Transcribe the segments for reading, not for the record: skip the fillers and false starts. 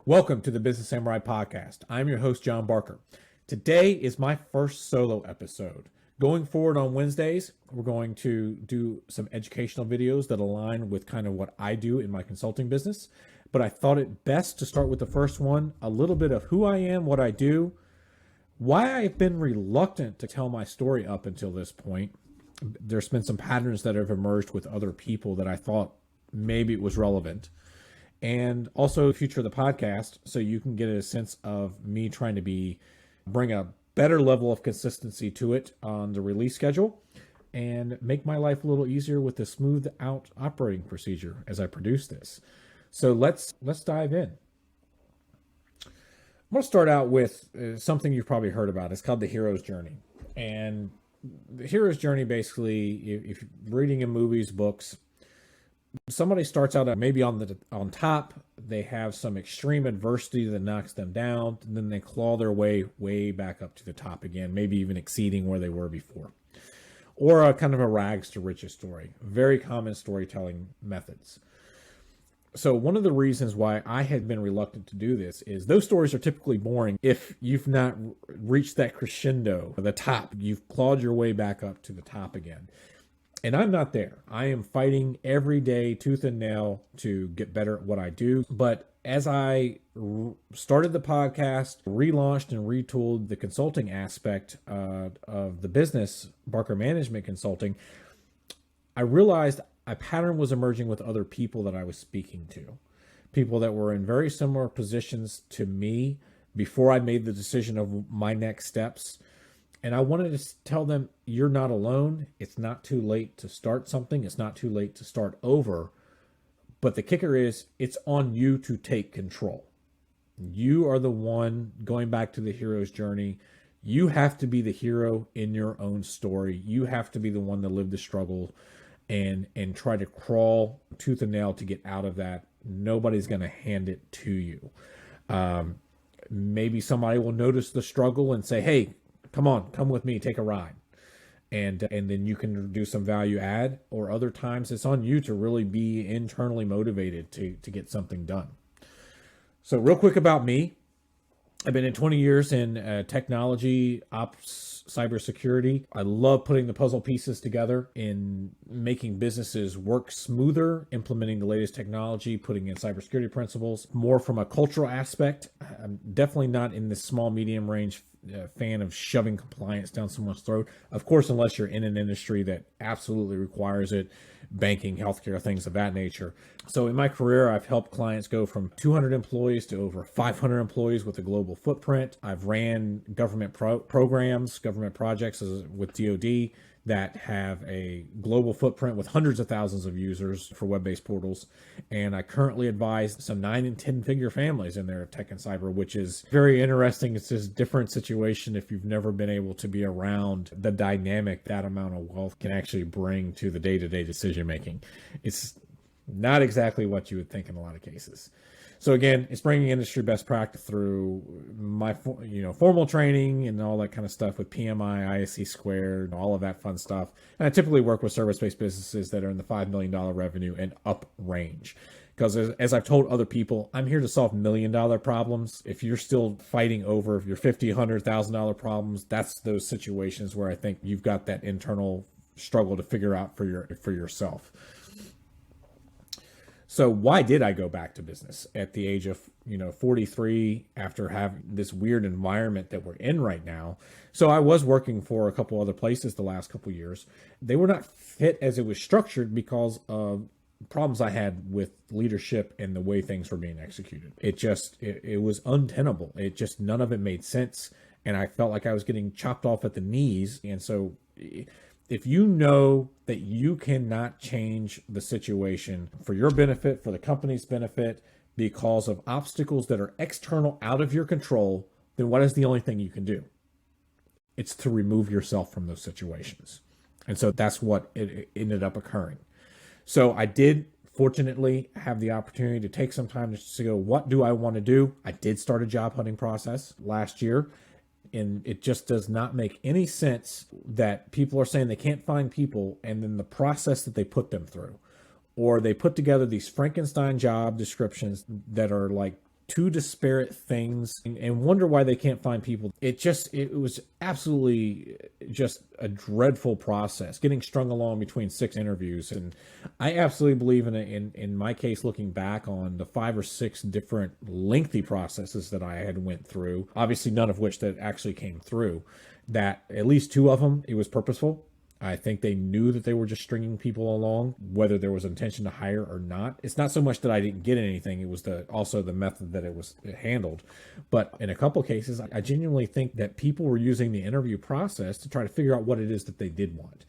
Welcome to the Business Samurai Podcast. I'm your host, John Barker. Today is my first solo episode. Going forward on Wednesdays, we're going to do some educational videos that align with kind of what I do in my consulting business. But I thought it best to start with the first one, a little bit of who I am, what I do, why I've been reluctant to tell my story up until this point. There's been some patterns that have emerged with other people that I thought maybe it was relevant. And also the future of the podcast, so you can get a sense of me trying to bring a better level of consistency to it on the release schedule and make my life a little easier with the smoothed out operating procedure as I produce this. So let's dive in. I'm going to start out with something you've probably heard about. It's called the hero's journey. And the hero's journey, basically, if you're reading in movies, books, somebody starts out maybe on top. They have some extreme adversity that knocks them down, and then they claw their way back up to the top again, maybe even exceeding where they were before. Or a kind of a rags to riches story. Very common storytelling methods. So one of the reasons why I had been reluctant to do this is those stories are typically boring if you've not reached that crescendo, the top. You've clawed your way back up to the top again. And I'm not there. I am fighting every day, tooth and nail, to get better at what I do. But as I started the podcast, relaunched and retooled the consulting aspect of the business, Barker Management Consulting, I realized a pattern was emerging with other people that I was speaking to. People that were in very similar positions to me before I made the decision of my next steps. And I wanted to tell them, you're not alone. It's not too late to start something. It's not too late to start over. But the kicker is, it's on you to take control. You are the one going back to the hero's journey. You have to be the hero in your own story. You have to be the one to live the struggle and try to crawl tooth and nail to get out of that. Nobody's going to hand it to you. Maybe somebody will notice the struggle and say, hey, come with me, take a ride. And then you can do some value add, or other times it's on you to really be internally motivated to get something done. So real quick about me, I've been in 20 years in technology, ops, cybersecurity. I love putting the puzzle pieces together in making businesses work smoother, implementing the latest technology, putting in cybersecurity principles. More from a cultural aspect, I'm definitely not in the small, medium range fan of shoving compliance down someone's throat. Of course, unless you're in an industry that absolutely requires it, banking, healthcare, things of that nature. So in my career, I've helped clients go from 200 employees to over 500 employees with a global footprint. I've ran government programs, government projects with DoD that have a global footprint with hundreds of thousands of users for web-based portals. And I currently advise some 9 and 10 figure families in their tech and cyber, which is very interesting. It's just a different situation if you've never been able to be around the dynamic that amount of wealth can actually bring to the day-to-day decision making. It's not exactly what you would think in a lot of cases. So again, it's bringing industry best practice through my formal training and all that kind of stuff with PMI, ISC squared, all of that fun stuff. And I typically work with service-based businesses that are in the $5 million revenue and up range. Because as I've told other people, I'm here to solve $1 million problems. If you're still fighting over your $50,000, $100,000 problems, that's those situations where I think you've got that internal struggle to figure out for yourself. So why did I go back to business at the age of 43 after having this weird environment that we're in right now? So I was working for a couple other places the last couple of years. They were not fit as it was structured because of problems I had with leadership and the way things were being executed. It was untenable. None of it made sense. And I felt like I was getting chopped off at the knees. And so if you know that you cannot change the situation for your benefit, for the company's benefit, because of obstacles that are external, out of your control, then what is the only thing you can do? It's to remove yourself from those situations. And so that's what it ended up occurring. So I did, fortunately, have the opportunity to take some time to go, what do I want to do? I did start a job hunting process last year. And it just does not make any sense that people are saying they can't find people, and then the process that they put them through, or they put together these Frankenstein job descriptions that are like two disparate things and wonder why they can't find people. It was absolutely just a dreadful process getting strung along between 6 interviews. And I absolutely believe in my case, looking back on the 5 or 6 different lengthy processes that I had went through, obviously none of which that actually came through, that at least 2 of them, it was purposeful. I think they knew that they were just stringing people along, whether there was intention to hire or not. It's not so much that I didn't get anything, it was also the method that it was handled. But in a couple cases, I genuinely think that people were using the interview process to try to figure out what it is that they did want.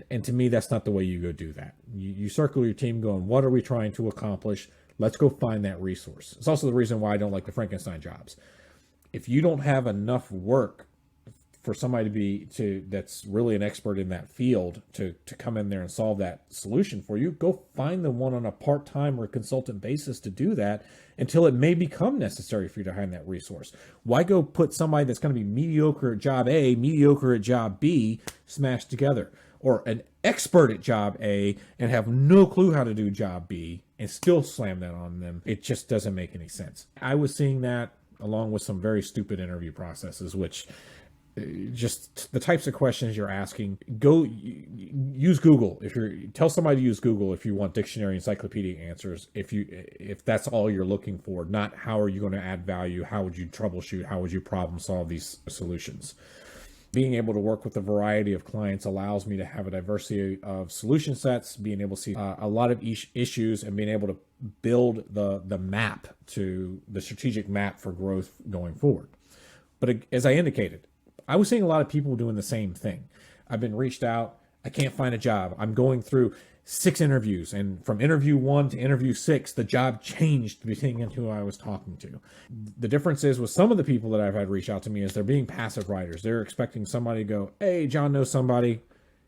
And to me, that's not the way you go do that. You circle your team going, what are we trying to accomplish? Let's go find that resource. It's also the reason why I don't like the Frankenstein jobs. If you don't have enough work for somebody that's really an expert in that field to come in there and solve that solution for you, go find the one on a part-time or consultant basis to do that until it may become necessary for you to hire that resource. Why go put somebody that's going to be mediocre at job A, mediocre at job B, smashed together, or an expert at job A and have no clue how to do job B and still slam that on them? It just doesn't make any sense. I was seeing that along with some very stupid interview processes, which just the types of questions you're asking. Go use Google. Tell somebody to use Google if you want dictionary encyclopedia answers, if that's all you're looking for, not how are you going to add value, how would you troubleshoot, how would you problem solve these solutions. Being able to work with a variety of clients allows me to have a diversity of solution sets, being able to see a lot of issues and being able to build the map, to the strategic map for growth going forward. But as I indicated, I was seeing a lot of people doing the same thing. I've been reached out. I can't find a job. I'm going through 6 interviews, and from interview 1 to interview 6, the job changed depending on who I was talking to. The difference is with some of the people that I've had reach out to me is they're being passive writers. They're expecting somebody to go, hey, John knows somebody.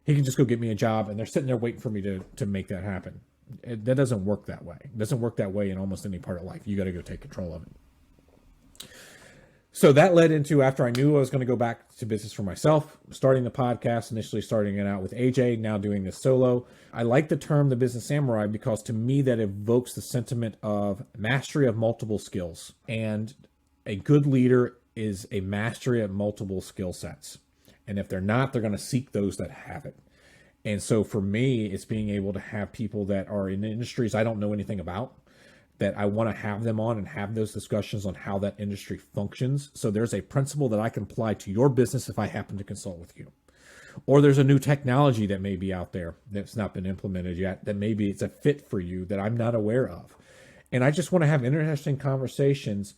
He can just go get me a job. And they're sitting there waiting for me to make that happen. That doesn't work that way. It doesn't work that way in almost any part of life. You got to go take control of it. So that led into, after I knew I was going to go back to business for myself, starting the podcast, initially starting it out with AJ, now doing this solo. I like the term the Business Samurai because to me that evokes the sentiment of mastery of multiple skills. And a good leader is a mastery at multiple skill sets. And if they're not, they're going to seek those that have it. And so for me, it's being able to have people that are in industries I don't know anything about, that I want to have them on and have those discussions on how that industry functions. So there's a principle that I can apply to your business if I happen to consult with you. Or there's a new technology that may be out there that's not been implemented yet, that maybe it's a fit for you that I'm not aware of. And I just want to have interesting conversations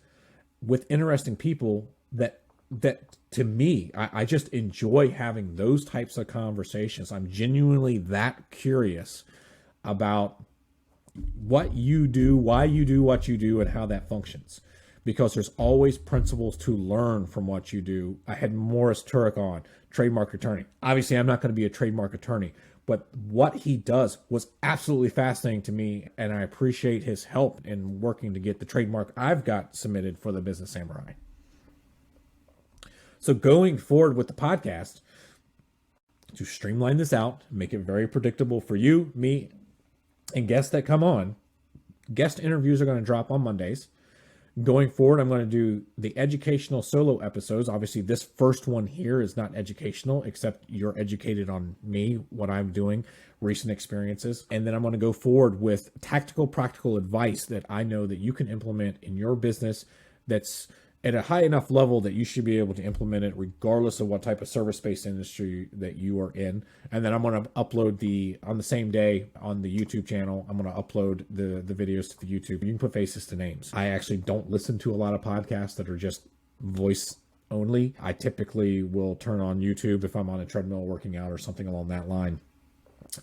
with interesting people that to me, I just enjoy having those types of conversations. I'm genuinely that curious about what you do, why you do what you do, and how that functions. Because there's always principles to learn from what you do. I had Morris Turek on, trademark attorney. Obviously, I'm not going to be a trademark attorney, but what he does was absolutely fascinating to me, and I appreciate his help in working to get the trademark I've got submitted for the Business Samurai. So going forward with the podcast, to streamline this out, make it very predictable for you, me, and guests that come on. Guest interviews are going to drop on Mondays. Going forward, I'm going to do the educational solo episodes. Obviously, this first one here is not educational, except you're educated on me, what I'm doing, recent experiences. And then I'm going to go forward with tactical, practical advice that I know that you can implement in your business that's at a high enough level that you should be able to implement it regardless of what type of service-based industry that you are in. And then I'm going to upload on the same day on the YouTube channel, I'm going to upload the videos to the YouTube. You can put faces to names. I actually don't listen to a lot of podcasts that are just voice only. I typically will turn on YouTube if I'm on a treadmill working out or something along that line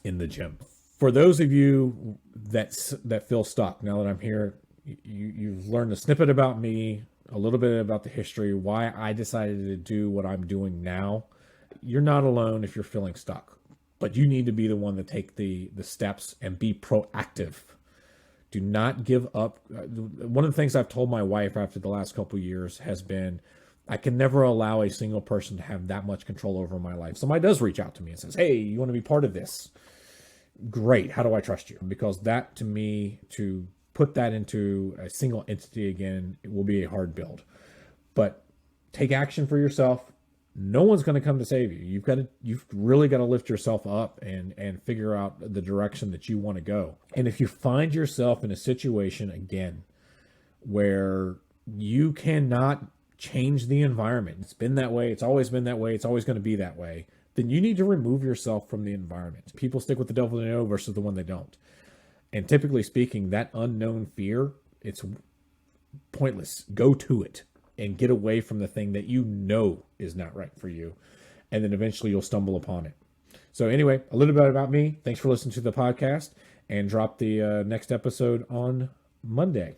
in the gym. For those of you that feel stuck, now that I'm here, you've learned a snippet about me, a little bit about the history, why I decided to do what I'm doing now. You're not alone if you're feeling stuck, but you need to be the one to take the steps and be proactive. Do not give up. One of the things I've told my wife after the last couple of years has been, I can never allow a single person to have that much control over my life. Somebody does reach out to me and says, hey, you want to be part of this? Great. How do I trust you? Because that, to me, to put that into a single entity again, it will be a hard build. But take action for yourself. No one's going to come to save you. You've really got to lift yourself up and figure out the direction that you want to go. And if you find yourself in a situation again where you cannot change the environment, it's been that way, it's always been that way, it's always going to be that way, then you need to remove yourself from the environment. People stick with the devil they know versus the one they don't. And typically speaking, that unknown fear, it's pointless. Go to it and get away from the thing that you know is not right for you. And then eventually you'll stumble upon it. So anyway, a little bit about me. Thanks for listening to the podcast, and drop the next episode on Monday.